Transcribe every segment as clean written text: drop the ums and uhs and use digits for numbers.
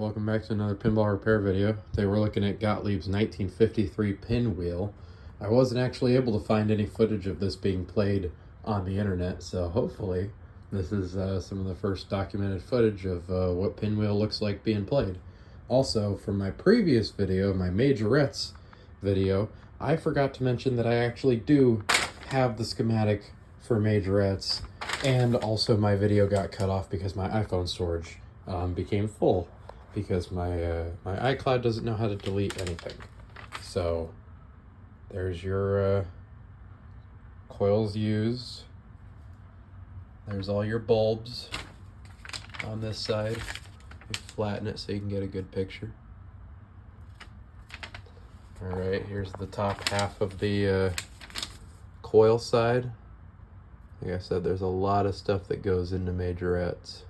Welcome back to another pinball repair video. Today we're looking at Gottlieb's 1953 Pinwheel. I wasn't actually able to find any footage of this being played on the internet, so hopefully this is some of the first documented footage of what Pinwheel looks like being played. Also, from my previous video, my majorettes video, I forgot to mention that I actually do have the schematic for majorettes, and also my video got cut off because my iPhone storage became full, because my iCloud doesn't know how to delete anything. So there's your coils used. There's all your bulbs on this side. You flatten it so you can get a good picture. All right, here's the top half of the coil side. Like I said, there's a lot of stuff that goes into majorettes.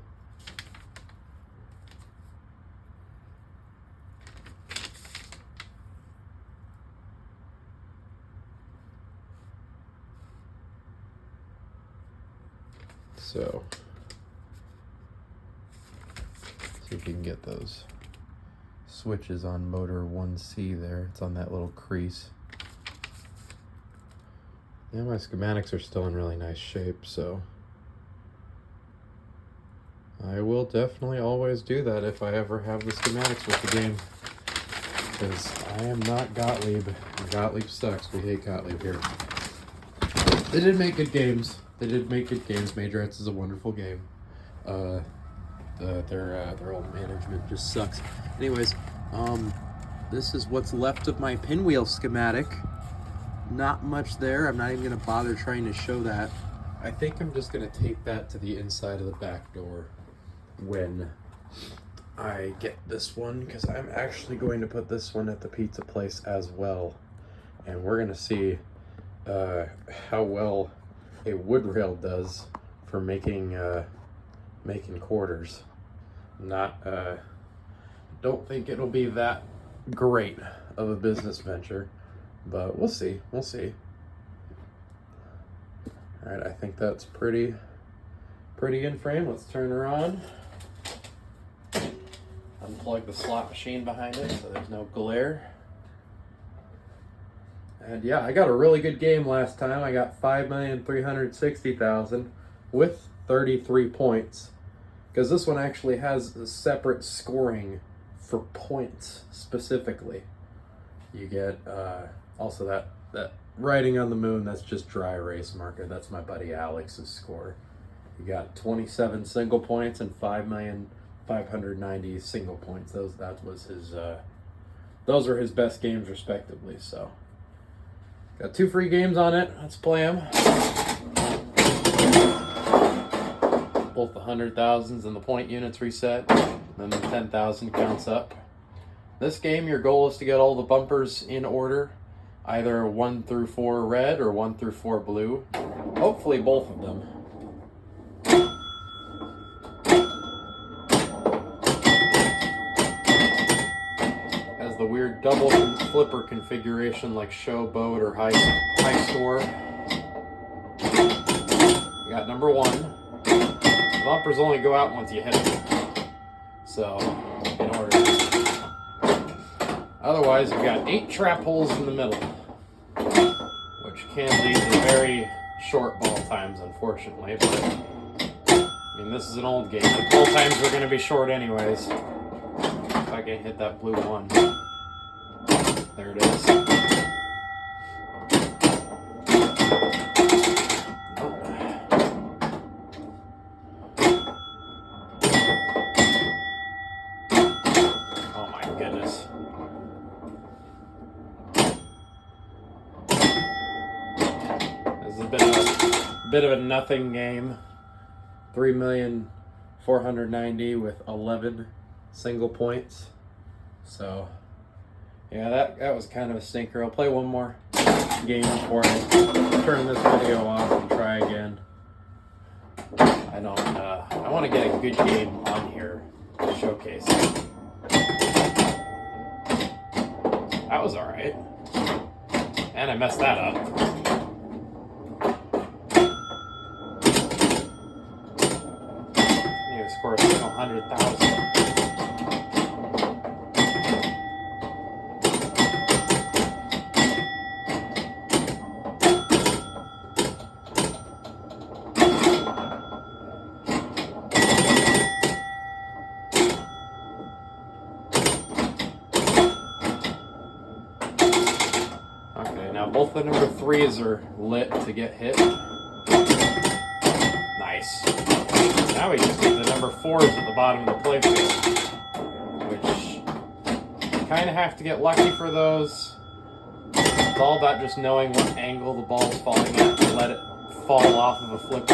So, see if you can get those switches on motor 1C there. It's on that little crease. Yeah, my schematics are still in really nice shape, so I will definitely always do that if I ever have the schematics with the game, because I am not Gottlieb. Gottlieb sucks. We hate Gottlieb here. They did make good games. Majorettes is a wonderful game. Their old management just sucks. Anyways, this is what's left of my Pinwheel schematic. Not much there. I'm not even gonna bother trying to show that. I think I'm just gonna tape that to the inside of the back door when I get this one, because I'm actually going to put this one at the pizza place as well, and we're gonna see how well a wood rail does for making quarters. Don't think it'll be that great of a business venture, but we'll see. All right, I think that's pretty in frame. Let's turn her on. Unplug the slot machine behind it so there's no glare. And yeah, I got a really good game last time. I got 5,360,000 with 33 points, because this one actually has a separate scoring for points specifically. You get also that writing on the moon, that's just dry erase marker. That's my buddy Alex's score. You got 27 single points and 5,590 single points. Those were his best games respectively. So got 2 free games on it. Let's play them. Both the 100,000s and the point units reset. Then the 10,000 counts up. This game, your goal is to get all the bumpers in order, either 1 through 4 red or 1 through 4 blue. Hopefully both of them. Has the weird double flipper configuration like Showboat or High Score. You got number 1. The bumpers only go out once you hit them. So, in order. Otherwise, you've got 8 trap holes in the middle, which can lead to very short ball times, unfortunately. But, I mean, this is an old game. The ball times are going to be short anyways. If I can hit that blue one. There it is. Oh my goodness. This is a bit of a nothing game. 3,490,000 with 11 single points. So yeah, that was kind of a stinker. I'll play one more game before I turn this video off and try again. I want to get a good game on here to showcase. That was alright. And I messed that up. Need to score a single 100,000. Okay, now both the number 3s are lit to get hit. Nice. Now we just need the number 4s at the bottom of the playfield, which you kind of have to get lucky for those. It's all about just knowing what angle the ball's falling at to let it fall off of a flipper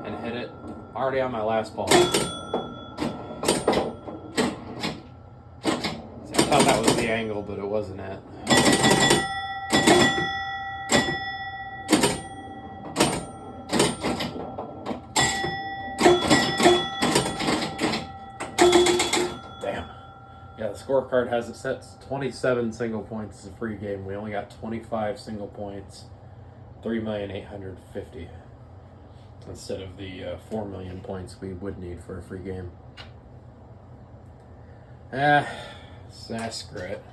and hit it. Already on my last ball. See, I thought that was the angle, but it wasn't it. Yeah, the scorecard has it set to 27 single points. It's a free game. We only got 25 single points, 3,850,000 instead of the 4 million points we would need for a free game. Screw it.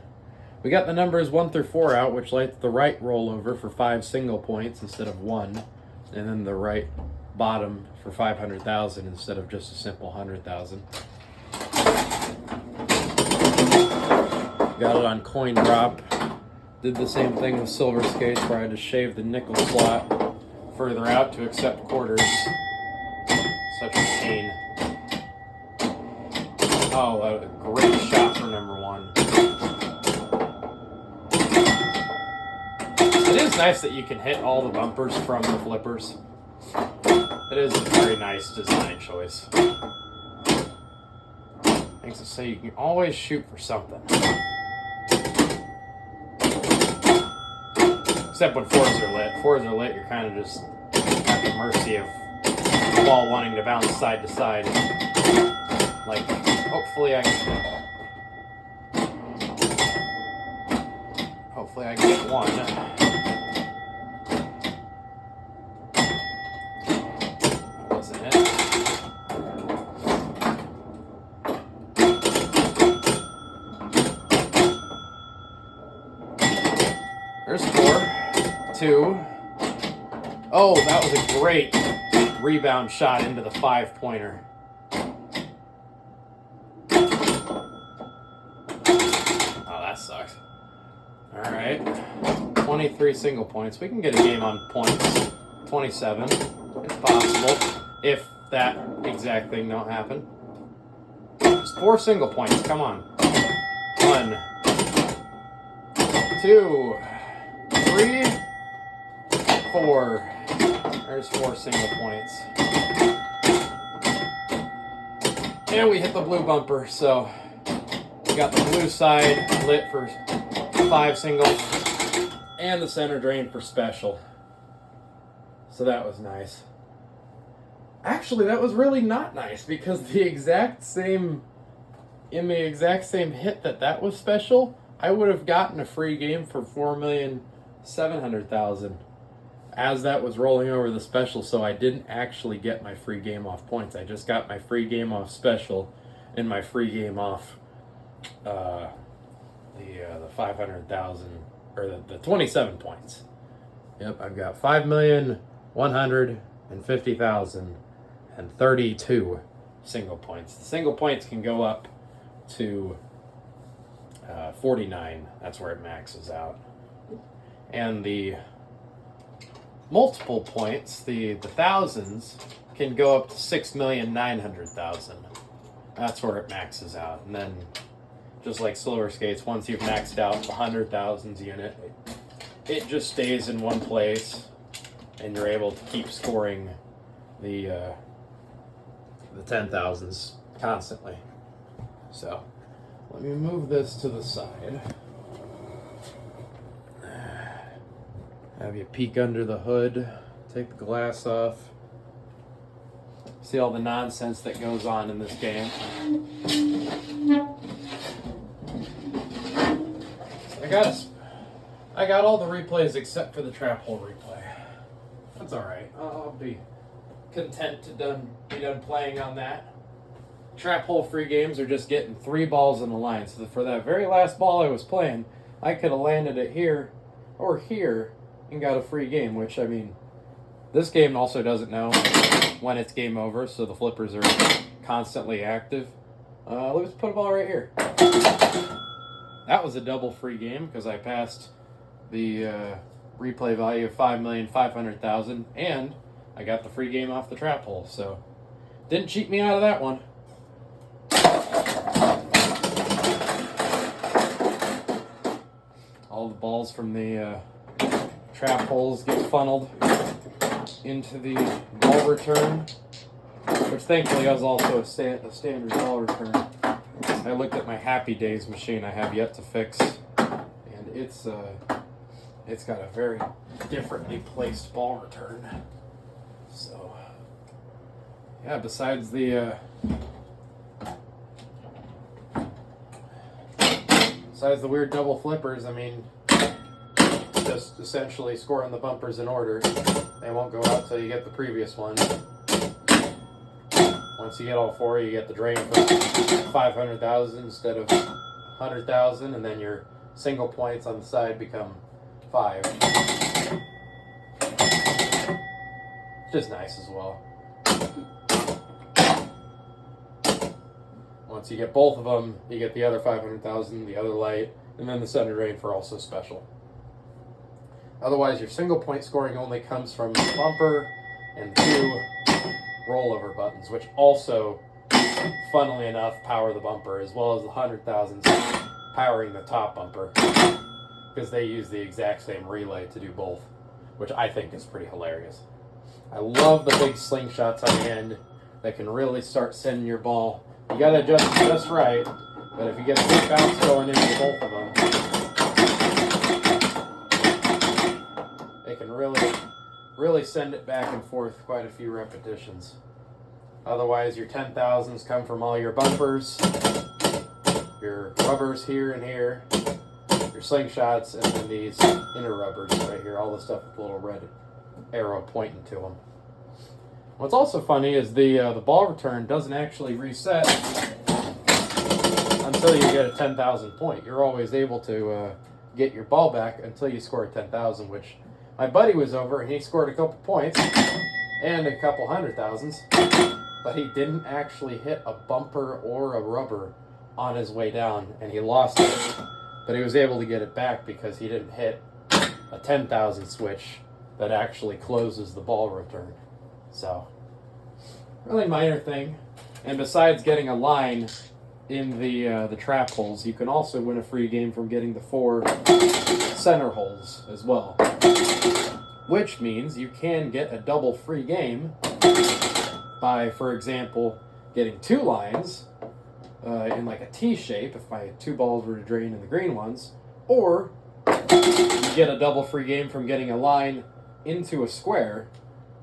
We got the numbers 1 through 4 out, which lets the right roll over for 5 single points instead of 1, and then the right bottom for 500,000 instead of just a simple 100,000. Got it on coin drop. Did the same thing with silver skates where I had to shave the nickel slot further out to accept quarters. Such a pain. Oh, a great shot for number 1. It is nice that you can hit all the bumpers from the flippers. It is a very nice design choice. Makes it so you can always shoot for something. Except when 4s are lit. 4s are lit, you're kind of just at the mercy of the ball wanting to bounce side to side. Like, hopefully I can get one. That wasn't it. There's 4. 2. Oh, that was a great rebound shot into the 5-pointer. Oh, that sucks. All right. 23 single points. We can get a game on points. 27. It's possible if that exact thing don't happen. Just 4 single points. Come on. 1, 2, 3, 4. There's 4 single points. And we hit the blue bumper, so we got the blue side lit for 5 singles and the center drain for special. So that was nice. Actually, that was really not nice because in the exact same hit that was special, I would have gotten a free game for 4,700,000 as that was rolling over the special, so I didn't actually get my free game off points. I just got my free game off special and my free game off the 500,000 or the 27 points. Yep, I've got 5,150,000 and 32 single points. The single points can go up to 49. That's where it maxes out. And the multiple points, the thousands, can go up to 6,900,000. That's where it maxes out. And then, just like silver skates, once you've maxed out the 100,000s unit, it just stays in one place, and you're able to keep scoring the 10,000s constantly. So, let me move this to the side. Have you peek under the hood, take the glass off, see all the nonsense that goes on in this game. I got all the replays except for the trap hole replay. That's alright. I'll be content to be done playing on that. Trap hole free games are just getting 3 balls in the line. So for that very last ball I was playing, I could have landed it here or here and got a free game, which, I mean, this game also doesn't know when it's game over, so the flippers are constantly active. Let's put a ball right here. That was a double free game because I passed the replay value of 5,500,000, and I got the free game off the trap hole, so didn't cheat me out of that one. All the balls from the trap holes get funneled into the ball return, which thankfully is also a standard ball return. I looked at my Happy Days machine I have yet to fix, and it's got a very differently placed ball return. So yeah, besides the weird double flippers, I mean, just essentially scoring the bumpers in order. They won't go out till you get the previous one. Once you get all four, you get the drain for 500,000 instead of 100,000, and then your single points on the side become 5. Just nice as well. Once you get both of them, you get the other 500,000, the other light, and then the center drain for also special. Otherwise, your single point scoring only comes from the bumper and 2 rollover buttons, which also, funnily enough, power the bumper, as well as the 100,000s powering the top bumper, because they use the exact same relay to do both, which I think is pretty hilarious. I love the big slingshots on the end that can really start sending your ball. You gotta adjust it just right, but if you get a good bounce going into both of them, they can really send it back and forth quite a few repetitions. Otherwise, your 10,000s come from all your bumpers, your rubbers here and here, your slingshots, and then these inner rubbers right here, all the stuff with the little red arrow pointing to them. What's also funny is the ball return doesn't actually reset until you get a 10,000 point. You're always able to get your ball back until you score a 10,000, which my buddy was over and he scored a couple points and a couple 100,000s, but he didn't actually hit a bumper or a rubber on his way down, and he lost it. But he was able to get it back because he didn't hit a 10,000 switch that actually closes the ball return. So, really minor thing. And besides getting a line in the trap holes, you can also win a free game from getting the 4 center holes as well. Which means you can get a double free game by, for example, getting 2 lines in like a T shape if my 2 balls were to drain in the green ones, or you get a double free game from getting a line into a square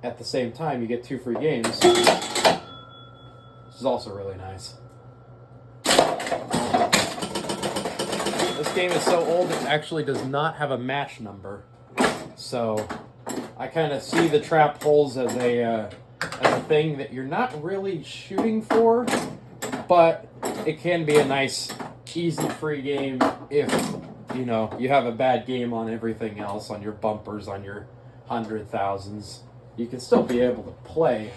at the same time. You get 2 free games, which is also really nice. This game is so old it actually does not have a match number, so I kind of see the trap holes as a thing that you're not really shooting for, but it can be a nice, easy free game if, you know, you have a bad game on everything else, on your bumpers, on your 100,000s. You can still be able to play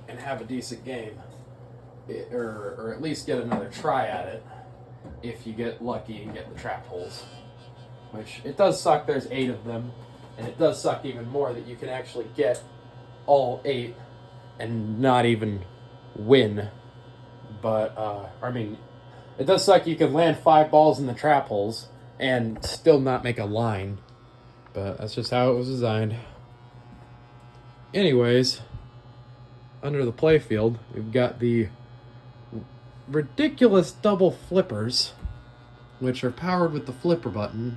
and have a decent game, or at least get another try at it if you get lucky and get the trap holes. Which, it does suck there's 8 of them, and it does suck even more that you can actually get all 8 and not even win. But, I mean, it does suck you can land 5 balls in the trap holes and still not make a line. But that's just how it was designed. Anyways, under the playfield, we've got the ridiculous double flippers, which are powered with the flipper button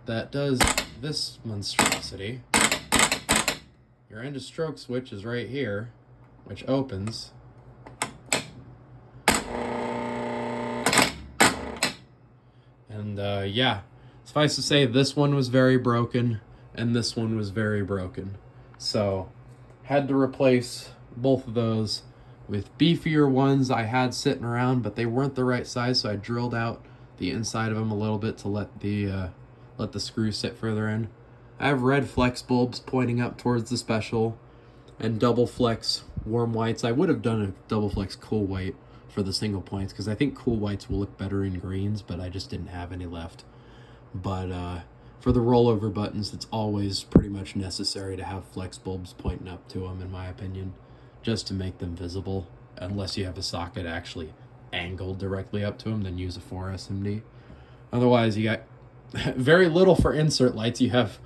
that does this monstrosity. Your end of stroke switch is right here, which opens. And yeah, suffice to say, this one was very broken, and this one was very broken. So, had to replace both of those with beefier ones I had sitting around, but they weren't the right size, so I drilled out the inside of them a little bit to let the screw sit further in. I have red flex bulbs pointing up towards the special, and double flex warm whites. I would have done a double flex cool white for the single points, because I think cool whites will look better in greens, but I just didn't have any left. But For the rollover buttons, it's always pretty much necessary to have flex bulbs pointing up to them, in my opinion, just to make them visible. Unless you have a socket actually angled directly up to them, then use a 4SMD. Otherwise, you got very little for insert lights. You have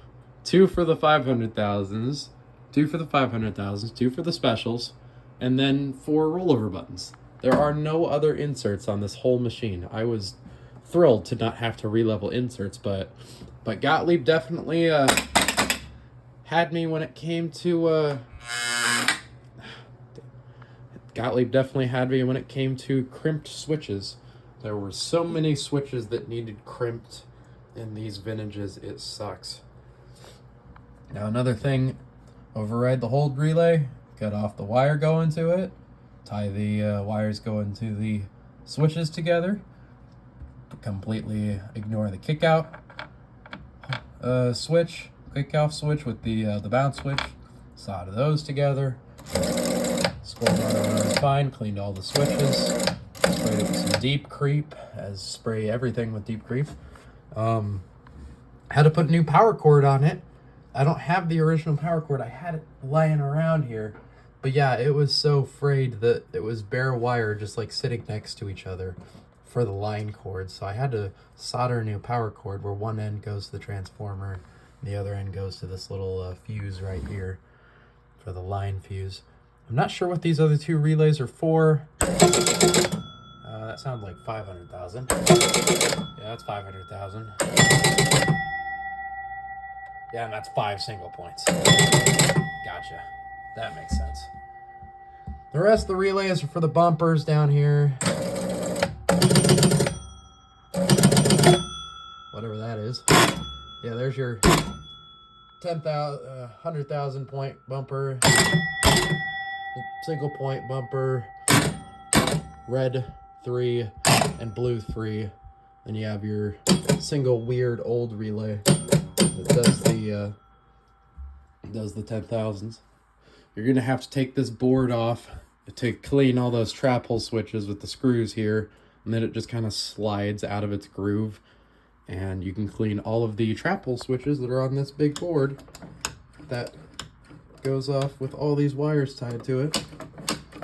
2 for the 500,000s, 2 for the 500,000s, 2 for the specials, and then 4 rollover buttons. There are no other inserts on this whole machine. I was thrilled to not have to re-level inserts, but Gottlieb definitely had me when it came to crimped switches. There were so many switches that needed crimped in these vintages, it sucks. Now another thing, override the hold relay, cut off the wire going to it, tie the wires going to the switches together, completely ignore the kick out switch, kick off switch with the bounce switch, solder those together, scored runs fine, cleaned all the switches, sprayed it with some deep creep, as spray everything with deep creep. Had to put a new power cord on it. I don't have the original power cord. I had it lying around here. But yeah, it was so frayed that it was bare wire just like sitting next to each other for the line cord. So I had to solder a new power cord where one end goes to the transformer and the other end goes to this little fuse right here for the line fuse. I'm not sure what these other 2 relays are for. That sounds like 500,000. Yeah, that's 500,000. Yeah, and that's 5 single points. Gotcha. That makes sense. The rest of the relays are for the bumpers down here. Whatever that is. Yeah, there's your 100,000 point bumper. Single point bumper. Red 3 and blue 3. Then you have your single weird old relay that does the 10,000s. You're gonna have to take this board off to clean all those trap hole switches with the screws here, and then it just kind of slides out of its groove, and you can clean all of the trap hole switches that are on this big board that goes off with all these wires tied to it.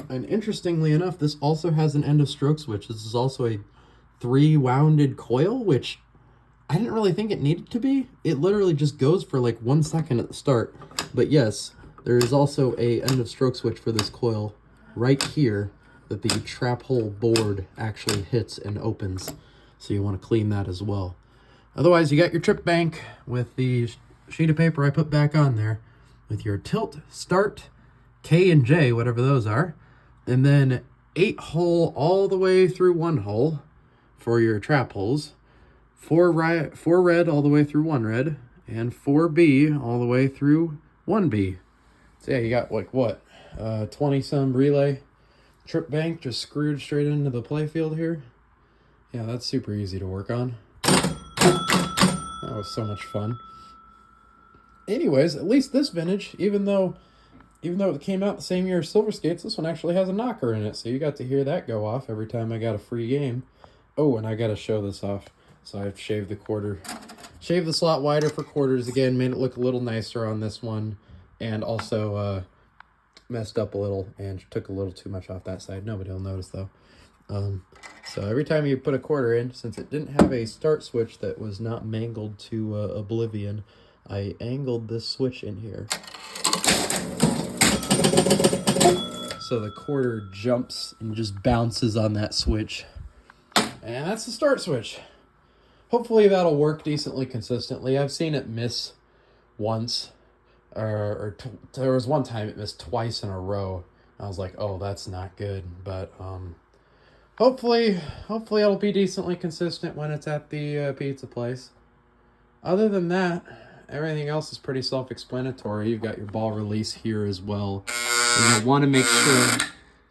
And interestingly enough, this also has an end of stroke switch. This is also a 3-wounded coil, which I didn't really think it needed to be. It literally just goes for like 1 second at the start. But yes, there is also a end of stroke switch for this coil right here that the trap hole board actually hits and opens. So you want to clean that as well. Otherwise, you got your trip bank with the sheet of paper I put back on there with your tilt, start, K and J, whatever those are. And then 8 hole all the way through 1 hole for your trap holes. 4 red all the way through 1 red. And 4B all the way through 1B. So yeah, you got like what? 20-some relay trip bank just screwed straight into the playfield here. Yeah, that's super easy to work on. That was so much fun. Anyways, at least this vintage, even though it came out the same year as Silver Skates, this one actually has a knocker in it, so you got to hear that go off every time I got a free game. Oh, and I got to show this off. So I've shaved the slot wider for quarters again, made it look a little nicer on this one, and also messed up a little and took a little too much off that side. Nobody will notice though. So every time you put a quarter in, since it didn't have a start switch that was not mangled to oblivion, I angled this switch in here. So the quarter jumps and just bounces on that switch. And that's the start switch. Hopefully that'll work decently consistently. I've seen it miss once. There was one time it missed twice in a row. I was like, oh, that's not good. But hopefully it'll be decently consistent when it's at the pizza place. Other than that, everything else is pretty self-explanatory. You've got your ball release here as well. And you'll want to make sure,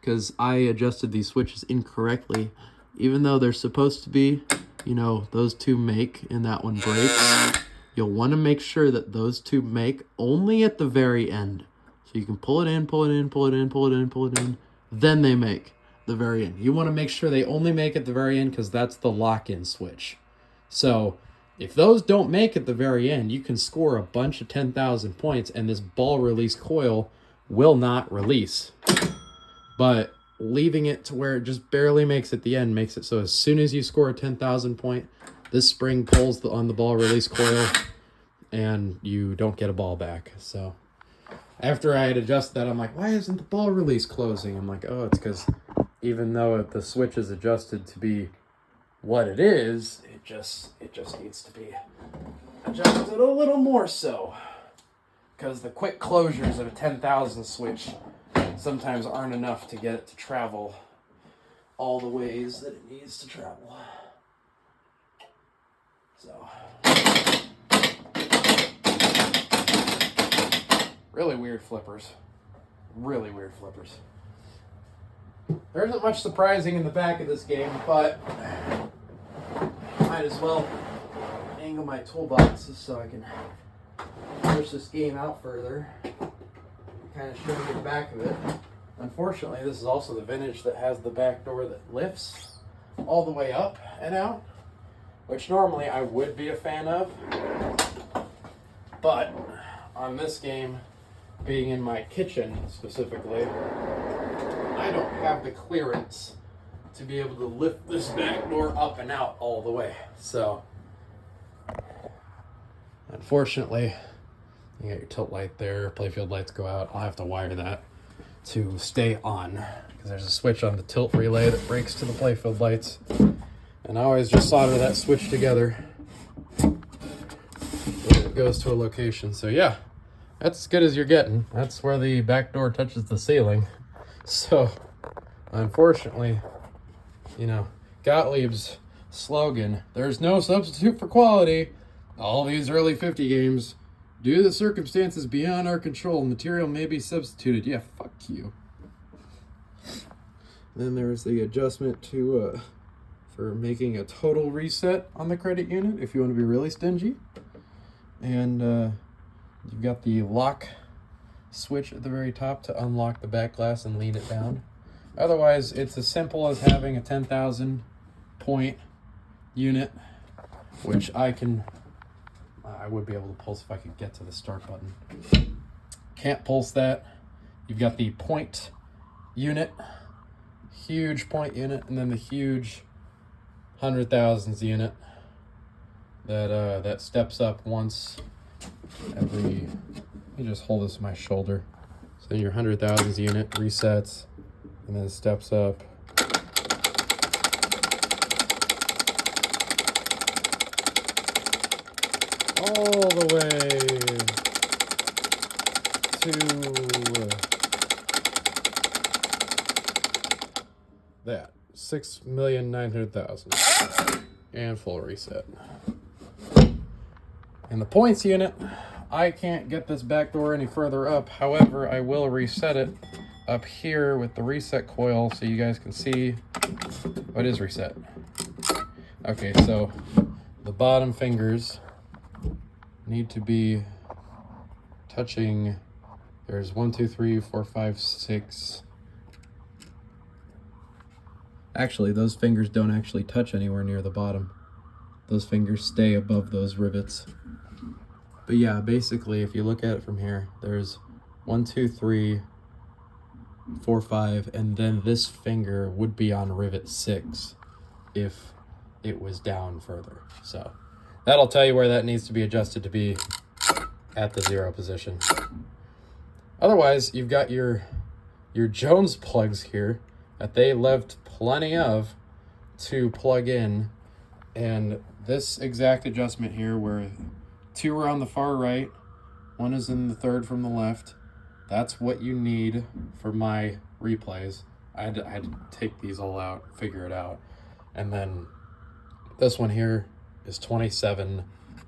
because I adjusted these switches incorrectly, even though they're supposed to be, you know, those 2 make and that one breaks, you'll want to make sure that those 2 make only at the very end. So you can pull it in, pull it in, pull it in, pull it in, pull it in, then they make the very end. You want to make sure they only make at the very end because that's the lock-in switch. So If those don't make at the very end, you can score a bunch of 10,000 points and this ball release coil will not release. But leaving it to where it just barely makes at the end makes it so as soon as you score a 10,000 point, this spring pulls on the ball release coil and you don't get a ball back. So after I had adjusted that, I'm like, why isn't the ball release closing? I'm like, oh, it's because even though the switch is adjusted to be what it is, it just needs to be adjusted a little more so. Because the quick closures of a 10,000 switch sometimes aren't enough to get it to travel all the ways that it needs to travel. So, really weird flippers. Really weird flippers. There isn't much surprising in the back of this game, but might as well angle my toolboxes so I can push this game out further. Kind of show you the back of it. Unfortunately, this is also the vintage that has the back door that lifts all the way up and out, which normally I would be a fan of. But on this game, being in my kitchen specifically, I don't have the clearance to be able to lift this back door up and out all the way. So, unfortunately, you got your tilt light there, playfield lights go out. I'll have to wire that to stay on because there's a switch on the tilt relay that breaks to the playfield lights. And I always just solder that switch together when it goes to a location. So yeah, that's as good as you're getting. That's where the back door touches the ceiling. So, unfortunately, you know, Gottlieb's slogan, there's no substitute for quality. All these early 50 games, due to the circumstances beyond our control, material may be substituted. Yeah, fuck you. Then there's the adjustment to for making a total reset on the credit unit if you want to be really stingy. And you've got the lock switch at the very top to unlock the back glass and lean it down. Otherwise, it's as simple as having a 10,000 point unit, which I would be able to pulse if I could get to the start button. Can't pulse that. You've got the point unit, huge point unit, and then the huge 100,000s unit that steps up once every. Let me just hold this to my shoulder. So your 100,000s unit resets and then steps up. All the way to that 6,900,000 and full reset. And the points unit, I can't get this back door any further up. However, I will reset it up here with the reset coil so you guys can see what is reset. Okay, so the bottom fingers need to be touching. There's 1, 2, 3, 4, 5, 6. Actually, those fingers don't actually touch anywhere near the bottom. Those fingers stay above those rivets. But yeah, basically, if you look at it from here, there's 1, 2, 3, 4, 5, and then this finger would be on rivet 6 if it was down further. So that'll tell you where that needs to be adjusted to be at the 0 position. Otherwise, you've got your Jones plugs here that they left plenty of to plug in. And this exact adjustment here where 2 are on the far right, 1 is in the third from the left, that's what you need for my replays. I had to take these all out, figure it out. And then this one here is 27,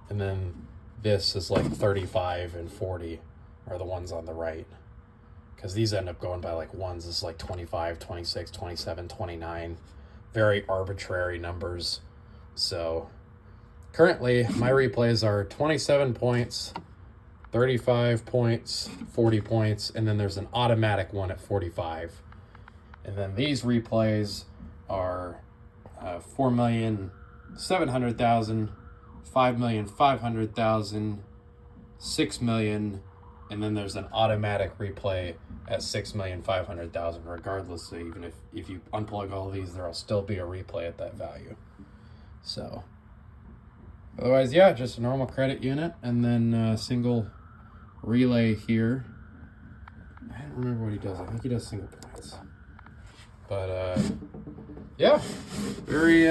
and then this is like 35 and 40 are the ones on the right. Because these end up going by like ones. This is like 25, 26, 27, 29. Very arbitrary numbers. So currently my replays are 27 points, 35 points, 40 points, and then there's an automatic one at 45. And then these replays are 4,700,000 5,500,000, 6 million, and then there's an automatic replay at 6,500,000. Regardless, so even if you unplug all these, there'll still be a replay at that value. So otherwise, yeah, just a normal credit unit, and then a single relay here. I don't remember what he does. I think he does single points. But yeah, very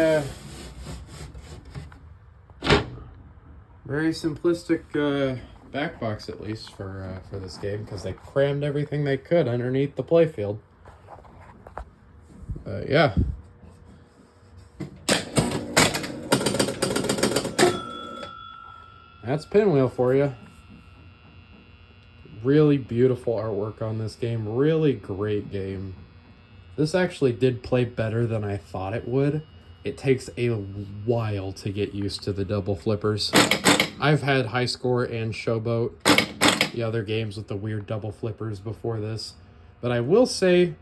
very simplistic back box, at least for this game, because they crammed everything they could underneath the playfield. Yeah. That's Pinwheel for you. Really beautiful artwork on this game. Really great game. This actually did play better than I thought it would. It takes a while to get used to the double flippers. I've had High Score and Showboat, the other games with the weird double flippers before this. But I will say,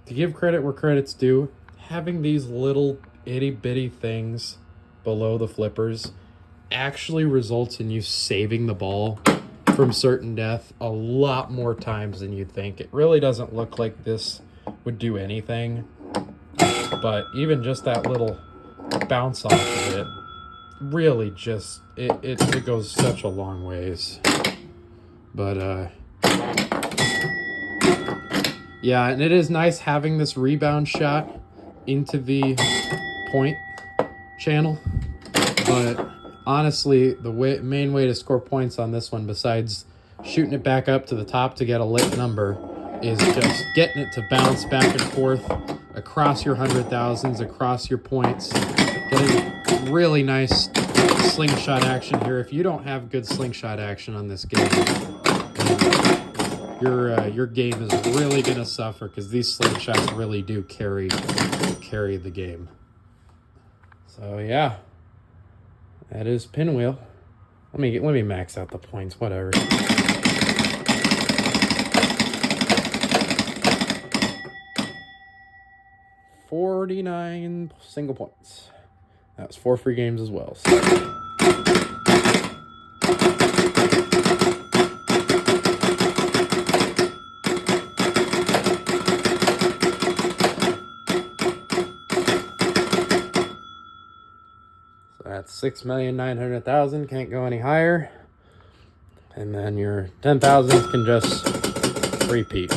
to give credit where credit's due, having these little itty-bitty things below the flippers actually results in you saving the ball from certain death a lot more times than you'd think. It really doesn't look like this would do anything, but even just that little bounce off of it really just it goes such a long ways. But yeah, and it is nice having this rebound shot into the point channel, but honestly, the main way to score points on this one, besides shooting it back up to the top to get a lit number, is just getting it to bounce back and forth across your 100,000s, across your points, getting really nice slingshot action here. If you don't have good slingshot action on this game, your game is really going to suffer, because these slingshots really do carry the game. So yeah. That is Pinwheel. Let me max out the points, whatever. $49 single points. That was 4 free games as well. So. That's 6,900,000, can't go any higher. And then your 10,000s can just repeat.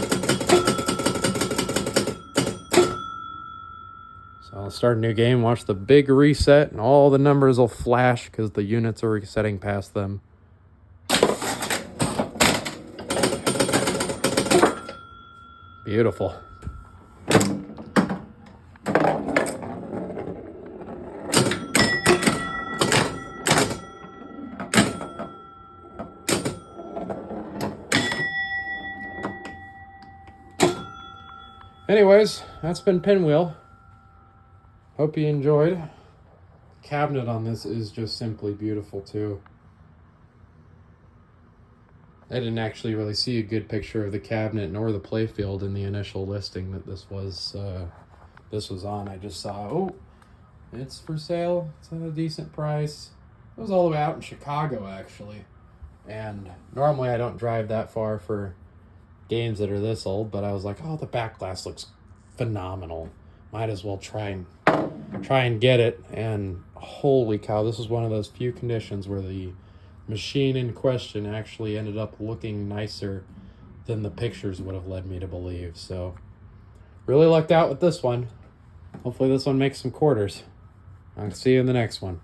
So I'll start a new game, watch the big reset, and all the numbers will flash because the units are resetting past them. Beautiful. Anyways, that's been Pinwheel. Hope you enjoyed. The cabinet on this is just simply beautiful too. I didn't actually really see a good picture of the cabinet nor the playfield in the initial listing that this was on. I just saw, oh, it's for sale. It's at a decent price. It was all the way out in Chicago, actually. And normally I don't drive that far for games that are this old, but I was like, oh, the back glass looks phenomenal. Might as well try and get it. And holy cow, this is one of those few conditions where the machine in question actually ended up looking nicer than the pictures would have led me to believe. So really lucked out with this one. Hopefully this one makes some quarters. I'll see you in the next one.